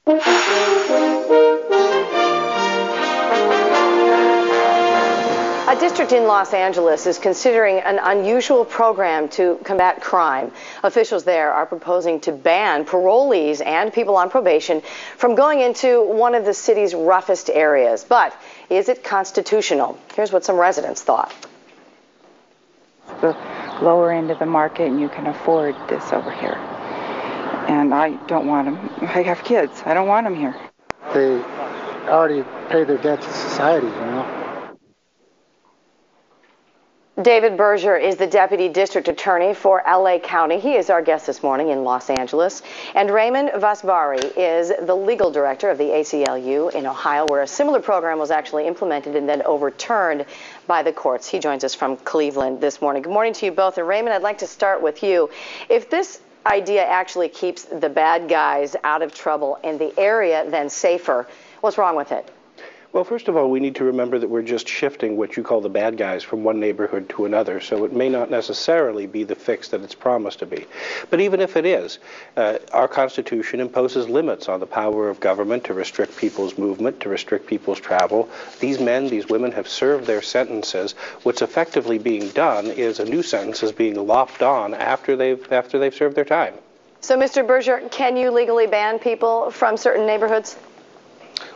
A district in Los Angeles is considering an unusual program to combat crime. Officials there are proposing to ban parolees and people on probation from going into one of the city's roughest areas. But is it constitutional? Here's what some residents thought. The lower end of the market, and you can afford this over here. And I don't want them. I have kids. I don't want them here. They already pay their debt to society, you know. David Berger is the Deputy District Attorney for LA County. He is our guest this morning in Los Angeles. And Raymond Vasbari is the Legal Director of the ACLU in Ohio, where a similar program was actually implemented and then overturned by the courts. He joins us from Cleveland this morning. Good morning to you both. And Raymond, I'd like to start with you. If this idea actually keeps the bad guys out of trouble and the area then safer, what's wrong with it? Well, first of all, we need to remember that we're just shifting what you call the bad guys from one neighborhood to another, so it may not necessarily be the fix that it's promised to be. But even if it is, our Constitution imposes limits on the power of government to restrict people's movement, to restrict people's travel. These men, these women have served their sentences. What's effectively being done is a new sentence is being lopped on after they've served their time. So, Mr. Berger, can you legally ban people from certain neighborhoods?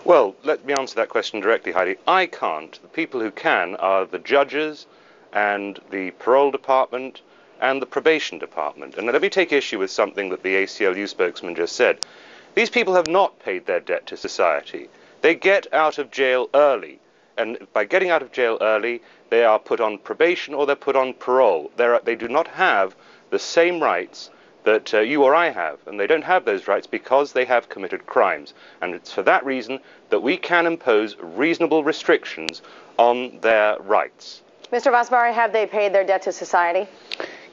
Well, let me answer that question directly, Heidi. I can't. The people who can are the judges and the parole department and the probation department. And let me take issue with something that the ACLU spokesman just said. These people have not paid their debt to society. They get out of jail early. And by getting out of jail early, they are put on probation or they're put on parole. They do not have the same rights that you or I have, and they don't have those rights because they have committed crimes. And it's for that reason that we can impose reasonable restrictions on their rights. Mr. Vasbari, have they paid their debt to society?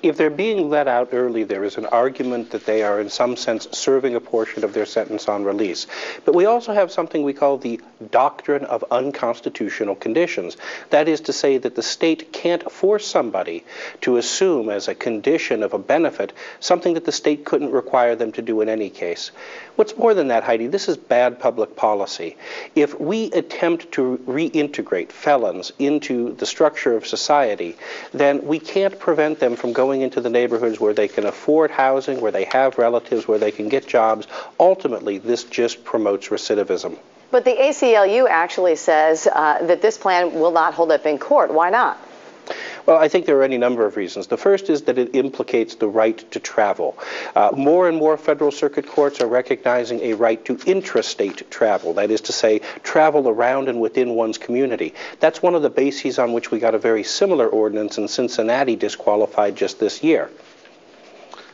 If they're being let out early, there is an argument that they are in some sense serving a portion of their sentence on release. But we also have something we call the doctrine of unconstitutional conditions. That is to say that the state can't force somebody to assume as a condition of a benefit something that the state couldn't require them to do in any case. What's more than that, Heidi, this is bad public policy. If we attempt to reintegrate felons into the structure of society, then we can't prevent them from going into the neighborhoods where they can afford housing, where they have relatives, where they can get jobs. Ultimately, this just promotes recidivism. But the ACLU actually says that this plan will not hold up in court. Why not? Well, I think there are any number of reasons. The first is that it implicates the right to travel. More and more federal circuit courts are recognizing a right to intrastate travel, that is to say, travel around and within one's community. That's one of the bases on which we got a very similar ordinance in Cincinnati disqualified just this year.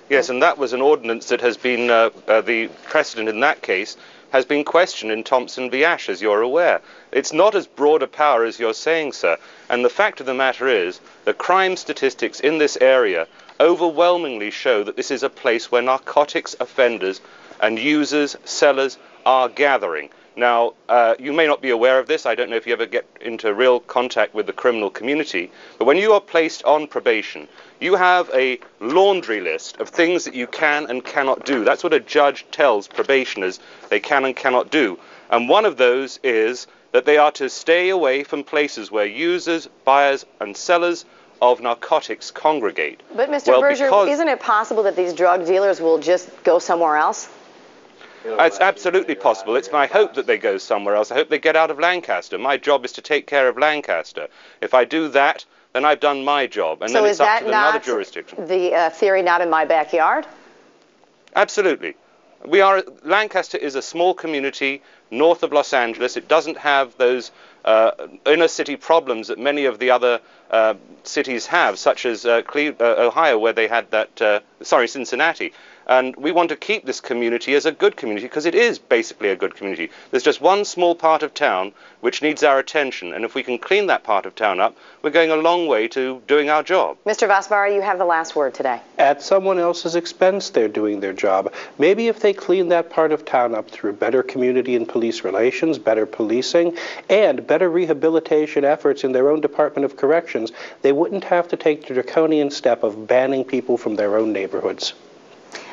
Yes, and that was an ordinance that has been, the precedent in that case has been questioned in Thompson v. Ashe, as you're aware. It's not as broad a power as you're saying, sir. And the fact of the matter is, the crime statistics in this area overwhelmingly show that this is a place where narcotics offenders and users, sellers are gathering. Now, you may not be aware of this. I don't know if you ever get into real contact with the criminal community. But when you are placed on probation, you have a laundry list of things that you can and cannot do. That's what a judge tells probationers they can and cannot do. And one of those is that they are to stay away from places where users, buyers, and sellers of narcotics congregate. But, Mr. Berger, isn't it possible that these drug dealers will just go somewhere else? It's absolutely possible. It's my hope that they go somewhere else. I hope they get out of Lancaster. My job is to take care of Lancaster. If I do that, then I've done my job, and then it's up to another jurisdiction. So is that not the theory, not in my backyard? Absolutely. Lancaster is a small community north of Los Angeles. It doesn't have those inner city problems that many of the other cities have, such as Ohio, where they had that, Cincinnati. And we want to keep this community as a good community because it is basically a good community. There's just one small part of town which needs our attention. And if we can clean that part of town up, we're going a long way to doing our job. Mr. Vasbari, you have the last word today. At someone else's expense, they're doing their job. Maybe if they clean that part of town up through better community and police relations, better policing, and better rehabilitation efforts in their own Department of Corrections, they wouldn't have to take the draconian step of banning people from their own neighborhoods.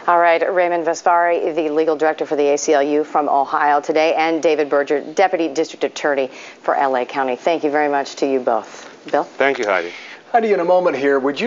All right, Raymond Vasvari, the legal director for the ACLU from Ohio today, and David Berger, Deputy District Attorney for LA County. Thank you very much to you both. Bill? Thank you, Heidi. Heidi, in a moment here, would you